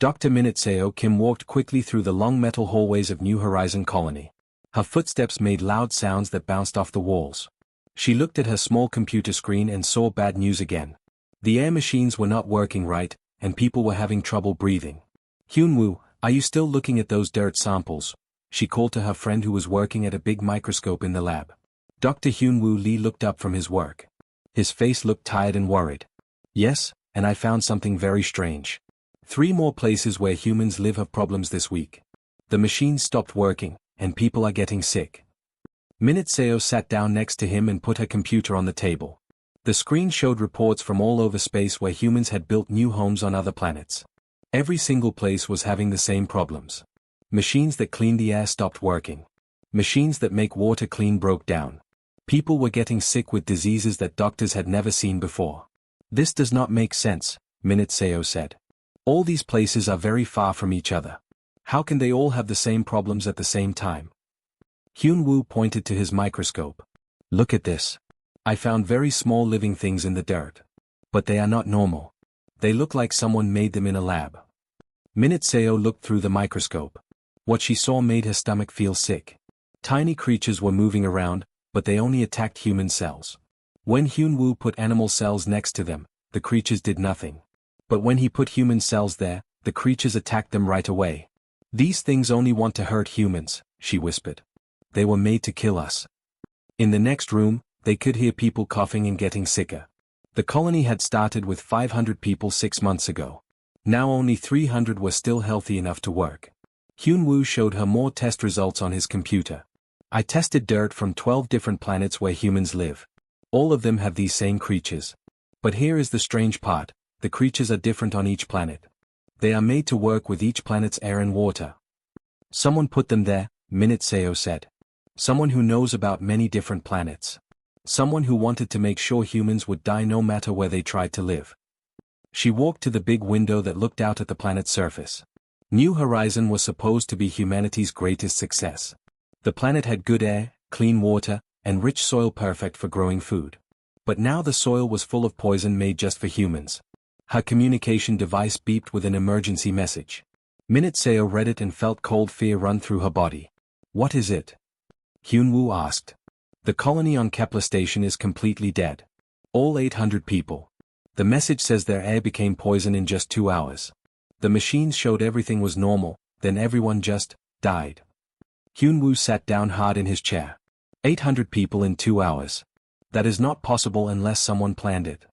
Dr. Minuteo Kim walked quickly through the long metal hallways of New Horizon Colony. Her footsteps made loud sounds that bounced off the walls. She looked at her small computer screen and saw bad news again. The air machines were not working right, and people were having trouble breathing. Hyunwoo, are you still looking at those dirt samples? She called to her friend who was working at a big microscope in the lab. Dr. Hyunwoo Lee looked up from his work. His face looked tired and worried. Yes, and I found something very strange. 3 more places where humans live have problems this week. The machines stopped working, and people are getting sick. Minuteo sat down next to him and put her computer on the table. The screen showed reports from all over space where humans had built new homes on other planets. Every single place was having the same problems. Machines that clean the air stopped working. Machines that make water clean broke down. People were getting sick with diseases that doctors had never seen before. This does not make sense, Minuteo said. All these places are very far from each other. How can they all have the same problems at the same time? Hyunwoo pointed to his microscope. Look at this. I found very small living things in the dirt. But they are not normal. They look like someone made them in a lab. Minuteo looked through the microscope. What she saw made her stomach feel sick. Tiny creatures were moving around, but they only attacked human cells. When Hyunwoo put animal cells next to them, the creatures did nothing. But when he put human cells there, the creatures attacked them right away. These things only want to hurt humans, she whispered. They were made to kill us. In the next room, they could hear people coughing and getting sicker. The colony had started with 500 people 6 months ago. Now only 300 were still healthy enough to work. Hyunwoo showed her more test results on his computer. I tested dirt from 12 different planets where humans live. All of them have these same creatures. But here is the strange part, the creatures are different on each planet. They are made to work with each planet's air and water. Someone put them there, Minuteo said. Someone who knows about many different planets. Someone who wanted to make sure humans would die no matter where they tried to live. She walked to the big window that looked out at the planet's surface. New Horizon was supposed to be humanity's greatest success. The planet had good air, clean water, and rich soil perfect for growing food. But now the soil was full of poison made just for humans. Her communication device beeped with an emergency message. Minuteo read it and felt cold fear run through her body. What is it? Hyunwoo asked. The colony on Kepler Station is completely dead. All 800 people. The message says their air became poison in just 2 hours. The machines showed everything was normal, then everyone just died. Hyunwoo sat down hard in his chair. 800 people in 2 hours. That is not possible unless someone planned it.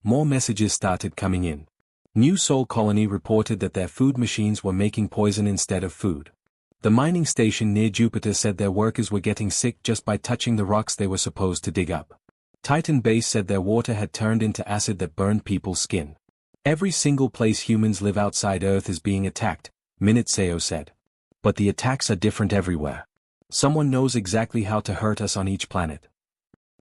More messages started coming in. New Sol Colony reported that their food machines were making poison instead of food. The mining station near Jupiter said their workers were getting sick just by touching the rocks they were supposed to dig up. Titan Base said their water had turned into acid that burned people's skin. Every single place humans live outside Earth is being attacked, Minuteo said. But the attacks are different everywhere. Someone knows exactly how to hurt us on each planet.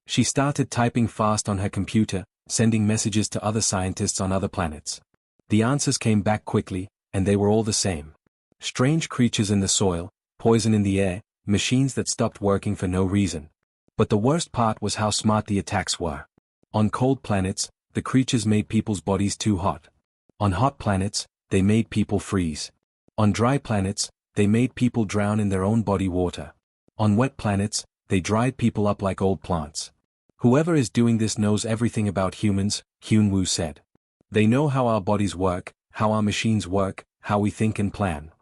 She started typing fast on her computer, sending messages to other scientists on other planets. The answers came back quickly, and they were all the same. Strange creatures in the soil, poison in the air, machines that stopped working for no reason. But the worst part was how smart the attacks were. On cold planets, the creatures made people's bodies too hot. On hot planets, they made people freeze. On dry planets, they made people drown in their own body water. On wet planets, they dried people up like old plants. Whoever is doing this knows everything about humans, Hyunwoo said. They know how our bodies work, how our machines work, how we think and plan.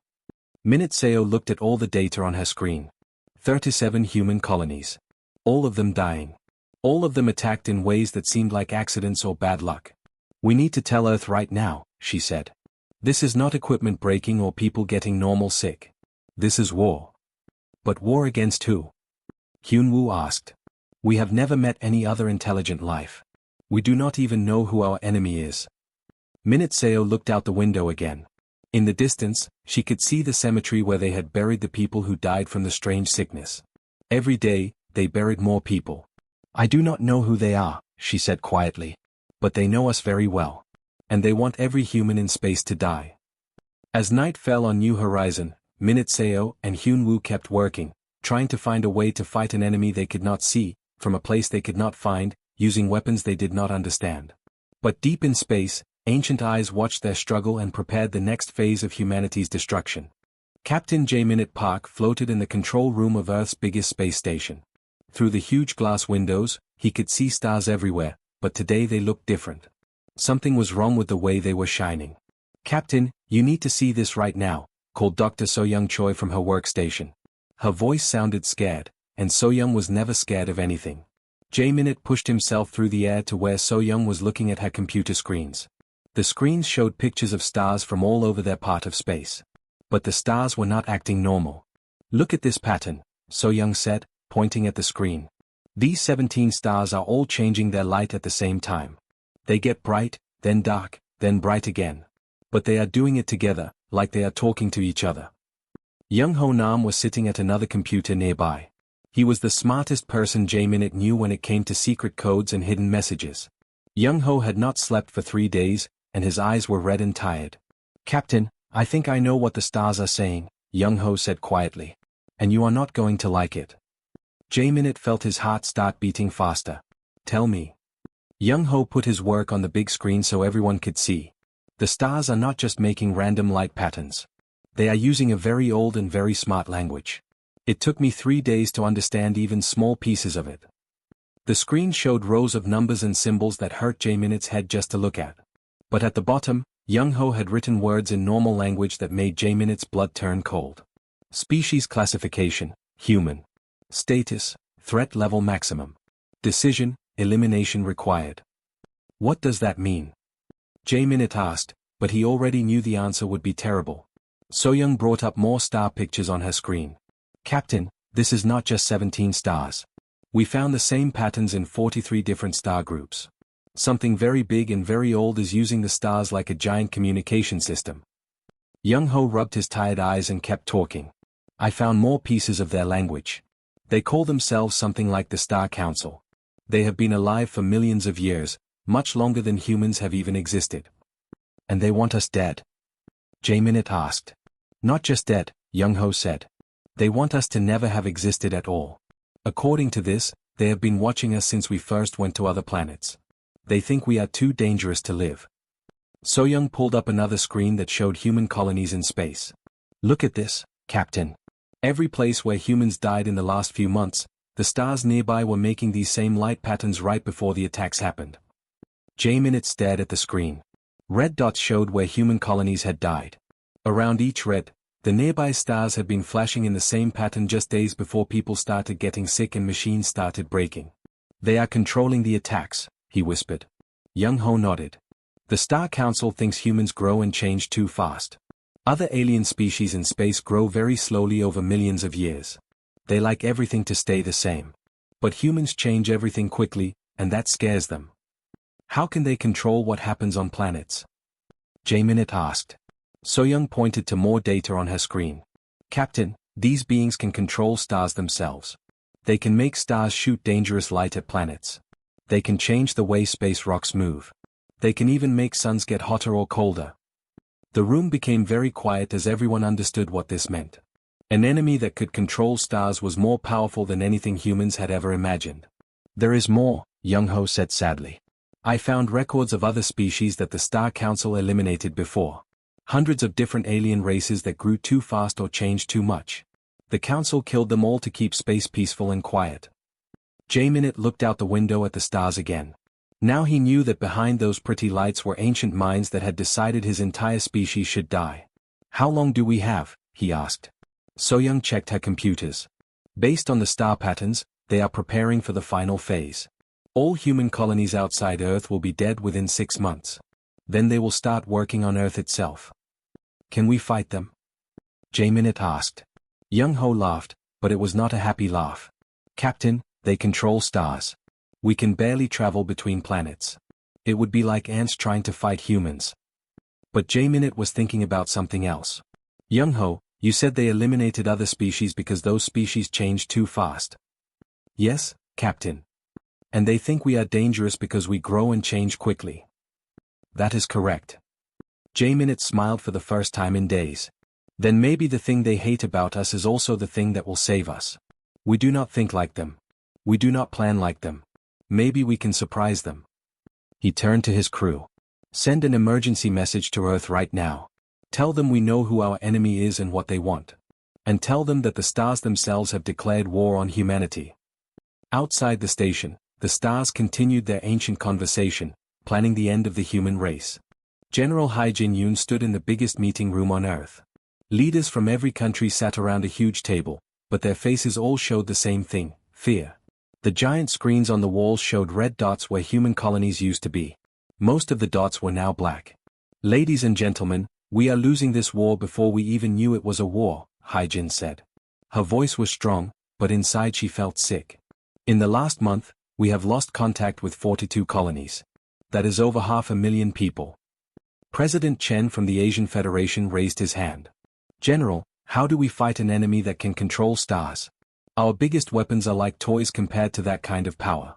Minuteo looked at all the data on her screen. 37 human colonies. All of them dying. All of them attacked in ways that seemed like accidents or bad luck. We need to tell Earth right now, she said. This is not equipment breaking or people getting normal sick. This is war. But war against who? Hyunwoo asked. We have never met any other intelligent life. We do not even know who our enemy is. Minuteo looked out the window again. In the distance, she could see the cemetery where they had buried the people who died from the strange sickness. Every day, they buried more people. I do not know who they are, she said quietly. But they know us very well. And they want every human in space to die. As night fell on New Horizon, Minuteo and Hyunwoo kept working, trying to find a way to fight an enemy they could not see, from a place they could not find, using weapons they did not understand. But deep in space, Ancient eyes watched their struggle and prepared the next phase of humanity's destruction. Captain J. Park floated in the control room of Earth's biggest space station. Through the huge glass windows, he could see stars everywhere, but today they looked different. Something was wrong with the way they were shining. "Captain, you need to see this right now," called Dr. So-young Choi from her workstation. Her voice sounded scared, and So-young was never scared of anything. J. pushed himself through the air to where So-young was looking at her computer screens. The screens showed pictures of stars from all over their part of space. But the stars were not acting normal. "Look at this pattern," So-young said, pointing at the screen. "These 17 stars are all changing their light at the same time. They get bright, then dark, then bright again. But they are doing it together, like they are talking to each other." Young Ho Nam was sitting at another computer nearby. He was the smartest person J. knew when it came to secret codes and hidden messages. Young Ho had not slept for 3 days, and his eyes were red and tired. "Captain, I think I know what the stars are saying," Young Ho said quietly. "And you are not going to like it." J. felt his heart start beating faster. "Tell me." Young Ho put his work on the big screen so everyone could see. "The stars are not just making random light patterns. They are using a very old and very smart language. It took me 3 days to understand even small pieces of it." The screen showed rows of numbers and symbols that hurt J-Minute's head just to look at. But at the bottom, Young Ho had written words in normal language that made J-Minute's blood turn cold. Species classification, human. Status, threat level maximum. Decision, elimination required. "What does that mean?" J-Minute asked, but he already knew the answer would be terrible. So-young brought up more star pictures on her screen. "Captain, this is not just 17 stars. We found the same patterns in 43 different star groups. Something very big and very old is using the stars like a giant communication system." Young Ho rubbed his tired eyes and kept talking. "I found more pieces of their language. They call themselves something like the Star Council. They have been alive for millions of years, much longer than humans have even existed." "And they want us dead?" J-Minute asked. "Not just dead," Young Ho said. "They want us to never have existed at all. According to this, they have been watching us since we first went to other planets. They think we are too dangerous to live." So-young pulled up another screen that showed human colonies in space. "Look at this, Captain. Every place where humans died in the last few months, the stars nearby were making these same light patterns right before the attacks happened." J-Minute stared at the screen. Red dots showed where human colonies had died. Around each red, the nearby stars had been flashing in the same pattern just days before people started getting sick and machines started breaking. "They are controlling the attacks," he whispered. Young Ho nodded. "The Star Council thinks humans grow and change too fast. Other alien species in space grow very slowly over millions of years. They like everything to stay the same. But humans change everything quickly, and that scares them." "How can they control what happens on planets?" J-Minute asked. So-young pointed to more data on her screen. "Captain, these beings can control stars themselves. They can make stars shoot dangerous light at planets. They can change the way space rocks move. They can even make suns get hotter or colder." The room became very quiet as everyone understood what this meant. An enemy that could control stars was more powerful than anything humans had ever imagined. "There is more," Young Ho said sadly. "I found records of other species that the Star Council eliminated before. Hundreds of different alien races that grew too fast or changed too much. The Council killed them all to keep space peaceful and quiet." J-Minute looked out the window at the stars again. Now he knew that behind those pretty lights were ancient minds that had decided his entire species should die. "How long do we have?" he asked. So-young checked her computers. "Based on the star patterns, they are preparing for the final phase. All human colonies outside Earth will be dead within 6 months. Then they will start working on Earth itself." "Can we fight them?" J-Minute asked. Young Ho laughed, but it was not a happy laugh. "Captain, they control stars. We can barely travel between planets. It would be like ants trying to fight humans." But J-Minute was thinking about something else. "Young Ho, you said they eliminated other species because those species changed too fast." "Yes, Captain. And they think we are dangerous because we grow and change quickly." "That is correct." J-Minute smiled for the first time in days. "Then maybe the thing they hate about us is also the thing that will save us. We do not think like them. We do not plan like them. Maybe we can surprise them." He turned to his crew. Send an emergency message to Earth right now. Tell them we know who our enemy is and what they want. And tell them that the stars themselves have declared war on humanity. Outside the station, the stars continued their ancient conversation, planning the end of the human race. General Hai Jin-yoon stood in the biggest meeting room on Earth. Leaders from every country sat around a huge table, but their faces all showed the same thing: fear. The giant screens on the walls showed red dots where human colonies used to be. Most of the dots were now black. Ladies and gentlemen, we are losing this war before we even knew it was a war, Hai Jin said. Her voice was strong, but inside she felt sick. In the last month, we have lost contact with 42 colonies. That is over 500,000 people. President Chen from the Asian Federation raised his hand. General, how do we fight an enemy that can control stars? Our biggest weapons are like toys compared to that kind of power.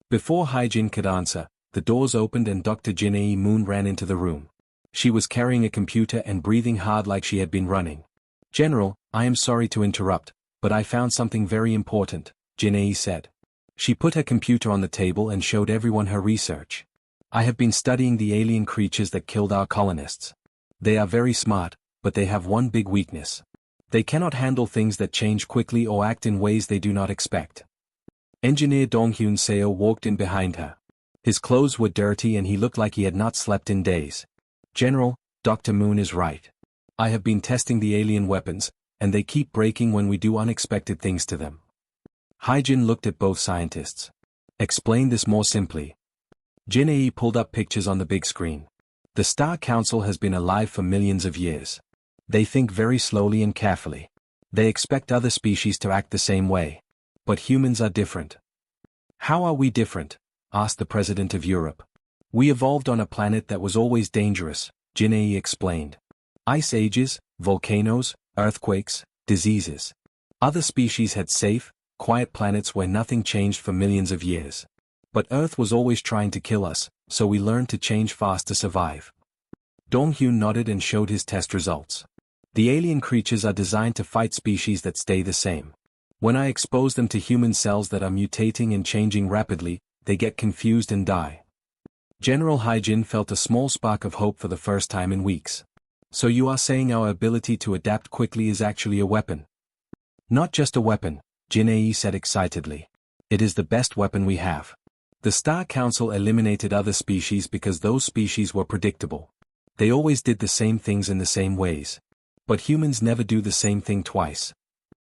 Before Hai Jin could answer, the doors opened and Dr. Jin-ae Moon ran into the room. She was carrying a computer and breathing hard like she had been running. General, I am sorry to interrupt, but I found something very important, Jin-ae said. She put her computer on the table and showed everyone her research. I have been studying the alien creatures that killed our colonists. They are very smart, but they have one big weakness. They cannot handle things that change quickly or act in ways they do not expect. Engineer Dong-hyun Seo walked in behind her. His clothes were dirty and he looked like he had not slept in days. General, Dr. Moon is right. I have been testing the alien weapons, and they keep breaking when we do unexpected things to them. Hai Jin looked at both scientists. Explain this more simply. Jin-ae pulled up pictures on the big screen. The Star Council has been alive for millions of years. They think very slowly and carefully. They expect other species to act the same way. But humans are different. How are we different? Asked the President of Europe. We evolved on a planet that was always dangerous, Jin-ae explained. Ice ages, volcanoes, earthquakes, diseases. Other species had safe, quiet planets where nothing changed for millions of years. But Earth was always trying to kill us, so we learned to change fast to survive. Dong-hyun nodded and showed his test results. The alien creatures are designed to fight species that stay the same. When I expose them to human cells that are mutating and changing rapidly, they get confused and die. General Hai Jin felt a small spark of hope for the first time in weeks. So you are saying our ability to adapt quickly is actually a weapon? Not just a weapon, Jin-ae said excitedly. It is the best weapon we have. The Star Council eliminated other species because those species were predictable. They always did the same things in the same ways. But humans never do the same thing twice.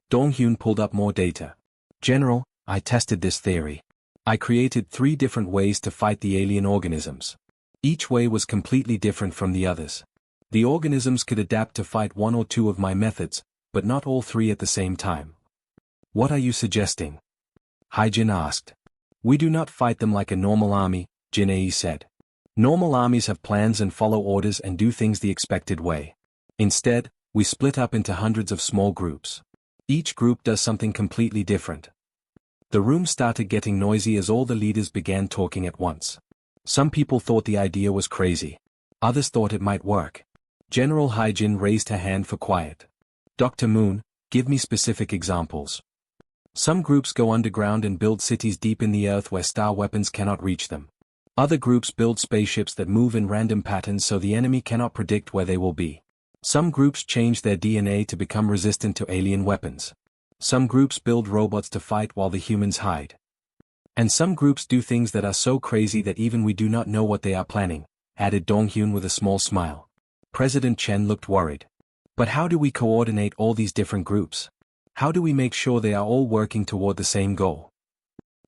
Dong-hyun pulled up more data. General, I tested this theory. I created 3 different ways to fight the alien organisms. Each way was completely different from the others. The organisms could adapt to fight 1 or 2 of my methods, but not all 3 at the same time. What are you suggesting? Hai Jin asked. We do not fight them like a normal army, Jin-ae said. Normal armies have plans and follow orders and do things the expected way. Instead, we split up into hundreds of small groups. Each group does something completely different. The room started getting noisy as all the leaders began talking at once. Some people thought the idea was crazy. Others thought it might work. General Hai Jin raised her hand for quiet. Dr. Moon, give me specific examples. Some groups go underground and build cities deep in the earth where star weapons cannot reach them. Other groups build spaceships that move in random patterns so the enemy cannot predict where they will be. Some groups change their DNA to become resistant to alien weapons. Some groups build robots to fight while the humans hide. And some groups do things that are so crazy that even we do not know what they are planning, added Dong-hyun with a small smile. President Chen looked worried. But how do we coordinate all these different groups? How do we make sure they are all working toward the same goal?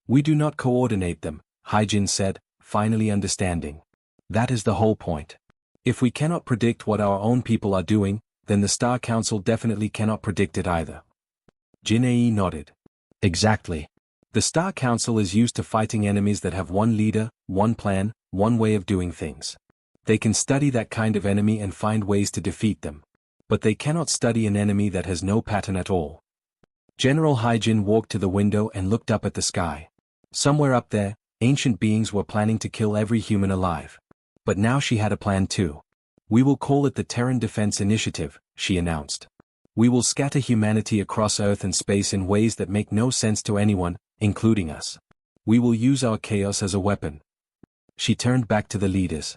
We do not coordinate them, Hai Jin said, finally understanding. That is the whole point. If we cannot predict what our own people are doing, then the Star Council definitely cannot predict it either. Jin-ae nodded. Exactly. The Star Council is used to fighting enemies that have one leader, one plan, one way of doing things. They can study that kind of enemy and find ways to defeat them. But they cannot study an enemy that has no pattern at all. General Hai Jin walked to the window and looked up at the sky. Somewhere up there, ancient beings were planning to kill every human alive. But now she had a plan too. We will call it the Terran Defense Initiative, she announced. We will scatter humanity across Earth and space in ways that make no sense to anyone, including us. We will use our chaos as a weapon. She turned back to the leaders.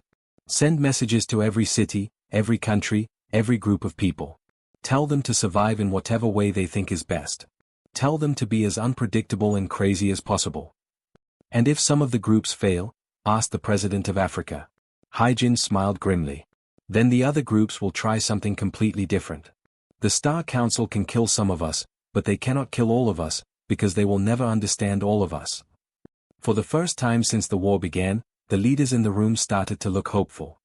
Send messages to every city, every country, every group of people. Tell them to survive in whatever way they think is best. Tell them to be as unpredictable and crazy as possible. And if some of the groups fail, asked the president of Africa. Hyjin smiled grimly. Then the other groups will try something completely different. The Star Council can kill some of us, but they cannot kill all of us, because they will never understand all of us. For the first time since the war began, the leaders in the room started to look hopeful.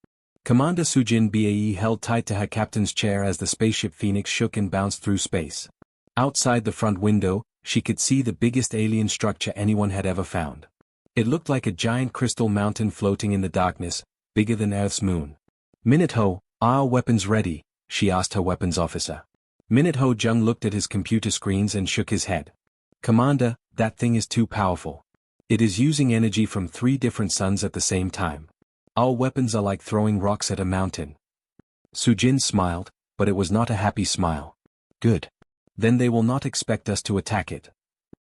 Commander Sujin Bae held tight to her captain's chair as the spaceship Phoenix shook and bounced through space. Outside the front window, she could see the biggest alien structure anyone had ever found. It looked like a giant crystal mountain floating in the darkness, bigger than Earth's moon. Minute-Ho, are our weapons ready? She asked her weapons officer. Minute-Ho Jung looked at his computer screens and shook his head. Commander, that thing is too powerful. It is using energy from 3 different suns at the same time. Our weapons are like throwing rocks at a mountain. Sujin smiled, but it was not a happy smile. Good. Then they will not expect us to attack it.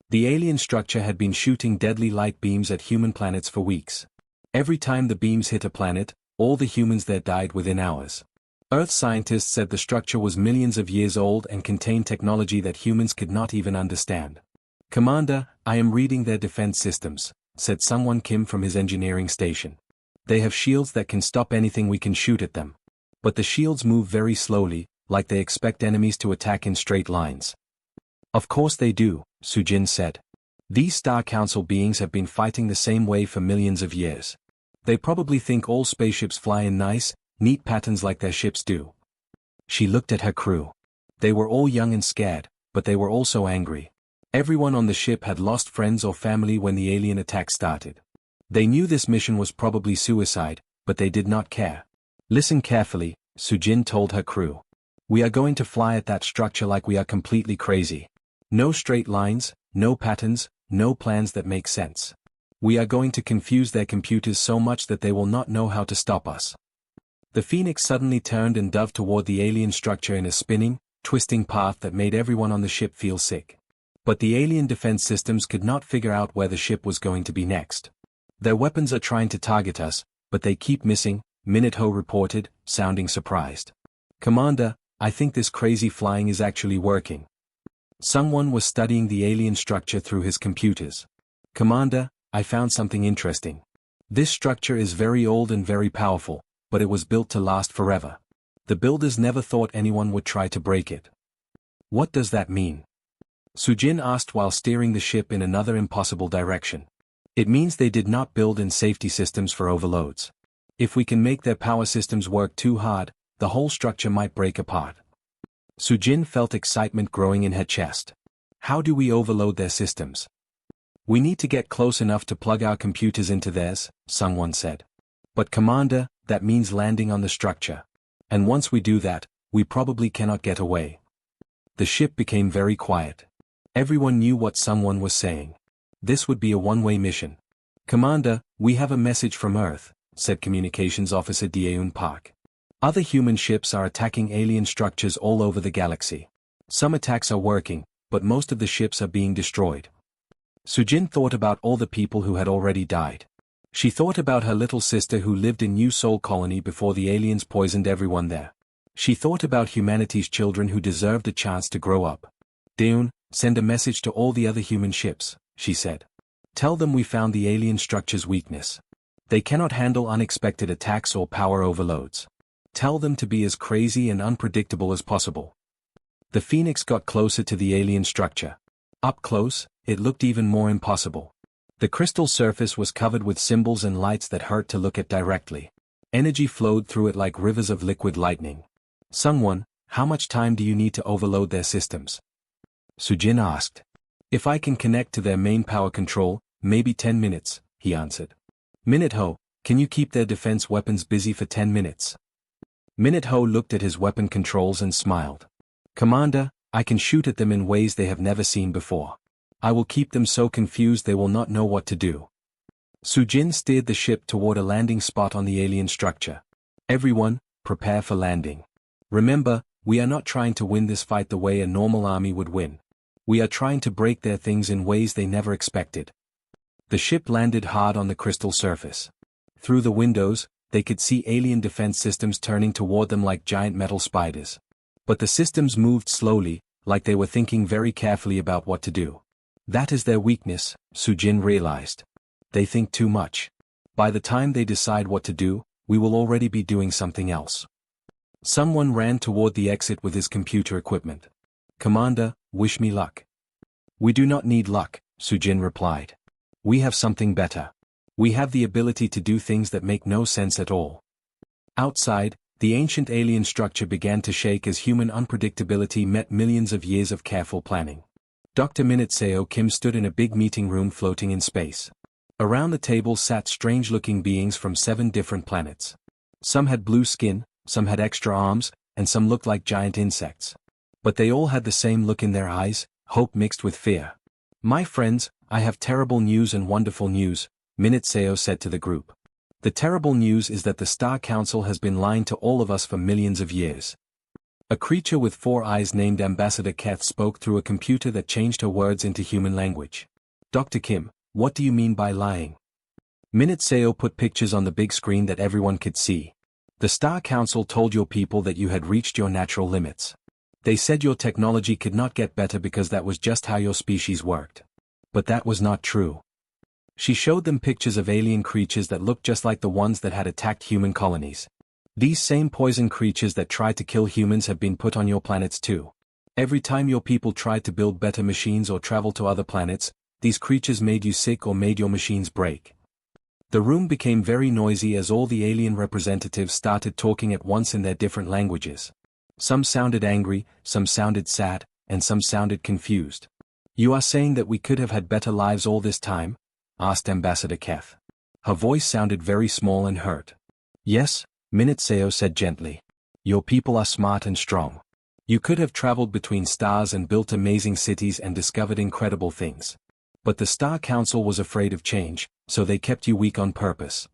The alien structure had been shooting deadly light beams at human planets for weeks. Every time the beams hit a planet, all the humans there died within hours. Earth scientists said the structure was millions of years old and contained technology that humans could not even understand. Commander, I am reading their defense systems, said Sungwon Kim from his engineering station. They have shields that can stop anything we can shoot at them. But the shields move very slowly, like they expect enemies to attack in straight lines. Of course they do, Sujin said. These Star Council beings have been fighting the same way for millions of years. They probably think all spaceships fly in nice, neat patterns like their ships do. She looked at her crew. They were all young and scared, but they were also angry. Everyone on the ship had lost friends or family when the alien attack started. They knew this mission was probably suicide, but they did not care. Listen carefully, Sujin told her crew. We are going to fly at that structure like we are completely crazy. No straight lines, no patterns, no plans that make sense. We are going to confuse their computers so much that they will not know how to stop us. The Phoenix suddenly turned and dove toward the alien structure in a spinning, twisting path that made everyone on the ship feel sick. But the alien defense systems could not figure out where the ship was going to be next. Their weapons are trying to target us, but they keep missing, Minute-Ho reported, sounding surprised. Commander, I think this crazy flying is actually working. Sungwon was studying the alien structure through his computers. Commander, I found something interesting. This structure is very old and very powerful, but it was built to last forever. The builders never thought anyone would try to break it. What does that mean? Sujin asked while steering the ship in another impossible direction. It means they did not build in safety systems for overloads. If we can make their power systems work too hard, the whole structure might break apart. Sujin felt excitement growing in her chest. How do we overload their systems? We need to get close enough to plug our computers into theirs, Sungwon said. But Commander, that means landing on the structure. And once we do that, we probably cannot get away. The ship became very quiet. Everyone knew what Sungwon was saying. This would be a one-way mission. Commander, we have a message from Earth, said Communications Officer Daeun Park. Other human ships are attacking alien structures all over the galaxy. Some attacks are working, but most of the ships are being destroyed. Sujin thought about all the people who had already died. She thought about her little sister who lived in New Sol Colony before the aliens poisoned everyone there. She thought about humanity's children who deserved a chance to grow up. Daeun, send a message to all the other human ships, she said. Tell them we found the alien structure's weakness. They cannot handle unexpected attacks or power overloads. Tell them to be as crazy and unpredictable as possible. The Phoenix got closer to the alien structure. Up close, it looked even more impossible. The crystal surface was covered with symbols and lights that hurt to look at directly. Energy flowed through it like rivers of liquid lightning. Sungwon, how much time do you need to overload their systems? Sujin asked. If I can connect to their main power control, maybe 10 minutes, he answered. Minute-Ho, can you keep their defense weapons busy for 10 minutes? Minute-Ho looked at his weapon controls and smiled. Commander, I can shoot at them in ways they have never seen before. I will keep them so confused they will not know what to do. Sujin steered the ship toward a landing spot on the alien structure. Everyone, prepare for landing. Remember, we are not trying to win this fight the way a normal army would win. We are trying to break their things in ways they never expected. The ship landed hard on the crystal surface. Through the windows, they could see alien defense systems turning toward them like giant metal spiders. But the systems moved slowly, like they were thinking very carefully about what to do. That is their weakness, Sujin realized. They think too much. By the time they decide what to do, we will already be doing something else. Someone ran toward the exit with his computer equipment. Commander, wish me luck. We do not need luck, Sujin replied. We have something better. We have the ability to do things that make no sense at all. Outside, the ancient alien structure began to shake as human unpredictability met millions of years of careful planning. Dr. Minute Kim stood in a big meeting room floating in space. Around the table sat strange-looking beings from 7 different planets. Some had blue skin, some had extra arms, and some looked like giant insects. But they all had the same look in their eyes, hope mixed with fear. My friends, I have terrible news and wonderful news, Minute said to the group. The terrible news is that the Star Council has been lying to all of us for millions of years. A creature with 4 eyes named Ambassador Keth spoke through a computer that changed her words into human language. Dr. Kim, what do you mean by lying? Minute put pictures on the big screen that everyone could see. The Star Council told your people that you had reached your natural limits. They said your technology could not get better because that was just how your species worked. But that was not true. She showed them pictures of alien creatures that looked just like the ones that had attacked human colonies. These same poison creatures that tried to kill humans have been put on your planets too. Every time your people tried to build better machines or travel to other planets, these creatures made you sick or made your machines break. The room became very noisy as all the alien representatives started talking at once in their different languages. Some sounded angry, some sounded sad, and some sounded confused. You are saying that we could have had better lives all this time? Asked Ambassador Keth. Her voice sounded very small and hurt. Yes, Minute said gently. Your people are smart and strong. You could have traveled between stars and built amazing cities and discovered incredible things. But the Star Council was afraid of change, so they kept you weak on purpose.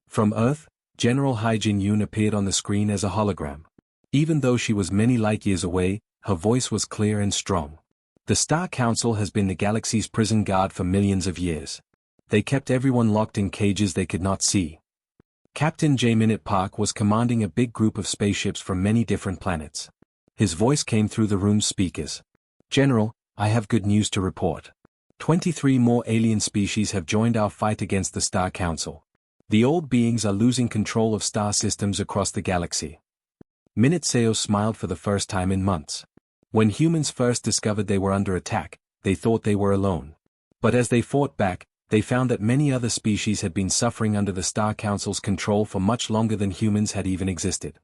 From Earth, General Haijin Yoon appeared on the screen as a hologram. Even though she was many light years away, her voice was clear and strong. The Star Council has been the galaxy's prison guard for millions of years. They kept everyone locked in cages they could not see. Captain J. Minute Park was commanding a big group of spaceships from many different planets. His voice came through the room's speakers. General, I have good news to report. 23 more alien species have joined our fight against the Star Council. The old beings are losing control of star systems across the galaxy. Minute smiled for the first time in months. When humans first discovered they were under attack, they thought they were alone. But as they fought back, they found that many other species had been suffering under the Star Council's control for much longer than humans had even existed.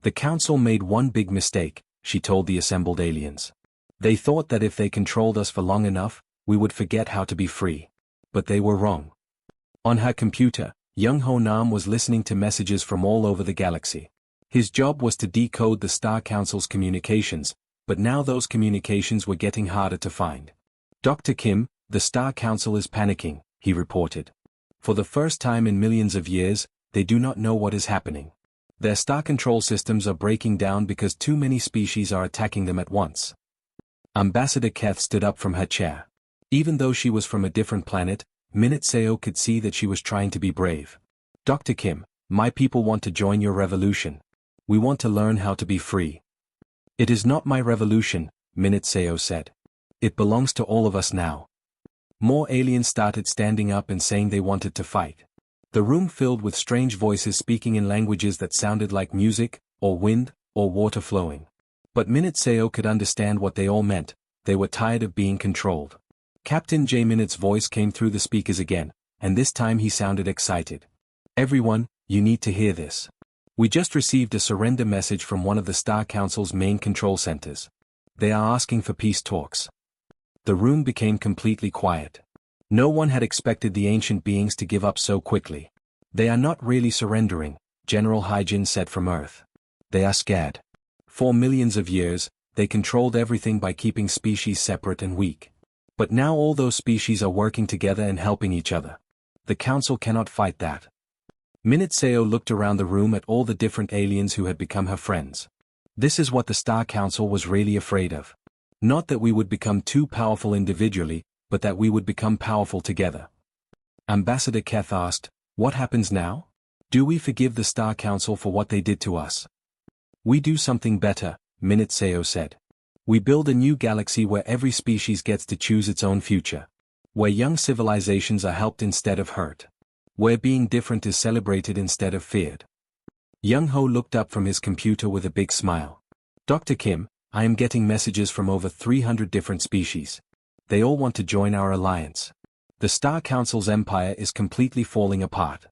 The Council made one big mistake, she told the assembled aliens. They thought that if they controlled us for long enough, we would forget how to be free. But they were wrong. On her computer, Young Ho Nam was listening to messages from all over the galaxy. His job was to decode the Star Council's communications, but now those communications were getting harder to find. Dr. Kim, the Star Council is panicking, he reported. For the first time in millions of years, they do not know what is happening. Their star control systems are breaking down because too many species are attacking them at once. Ambassador Keth stood up from her chair. Even though she was from a different planet, Minute could see that she was trying to be brave. Dr. Kim, my people want to join your revolution. We want to learn how to be free. It is not my revolution, Minute said. It belongs to all of us now. More aliens started standing up and saying they wanted to fight. The room filled with strange voices speaking in languages that sounded like music, or wind, or water flowing. But Minute could understand what they all meant. They were tired of being controlled. Captain J. Minute's voice came through the speakers again, and this time he sounded excited. Everyone, you need to hear this. We just received a surrender message from one of the Star Council's main control centers. They are asking for peace talks. The room became completely quiet. No one had expected the ancient beings to give up so quickly. They are not really surrendering, General Haijin said from Earth. They are scared. For millions of years, they controlled everything by keeping species separate and weak. But now all those species are working together and helping each other. The Council cannot fight that. Minute looked around the room at all the different aliens who had become her friends. This is what the Star Council was really afraid of. Not that we would become too powerful individually, but that we would become powerful together. Ambassador Keth asked, what happens now? Do we forgive the Star Council for what they did to us? We do something better, Minute Seo said. We build a new galaxy where every species gets to choose its own future. Where young civilizations are helped instead of hurt. Where being different is celebrated instead of feared. Young Ho looked up from his computer with a big smile. Dr. Kim, I am getting messages from over 300 different species. They all want to join our alliance. The Star Council's empire is completely falling apart.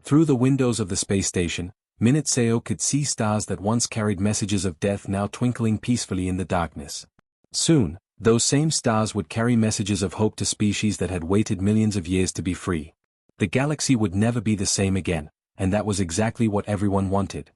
Through the windows of the space station, Minute Seo could see stars that once carried messages of death now twinkling peacefully in the darkness. Soon, those same stars would carry messages of hope to species that had waited millions of years to be free. The galaxy would never be the same again, and that was exactly what everyone wanted.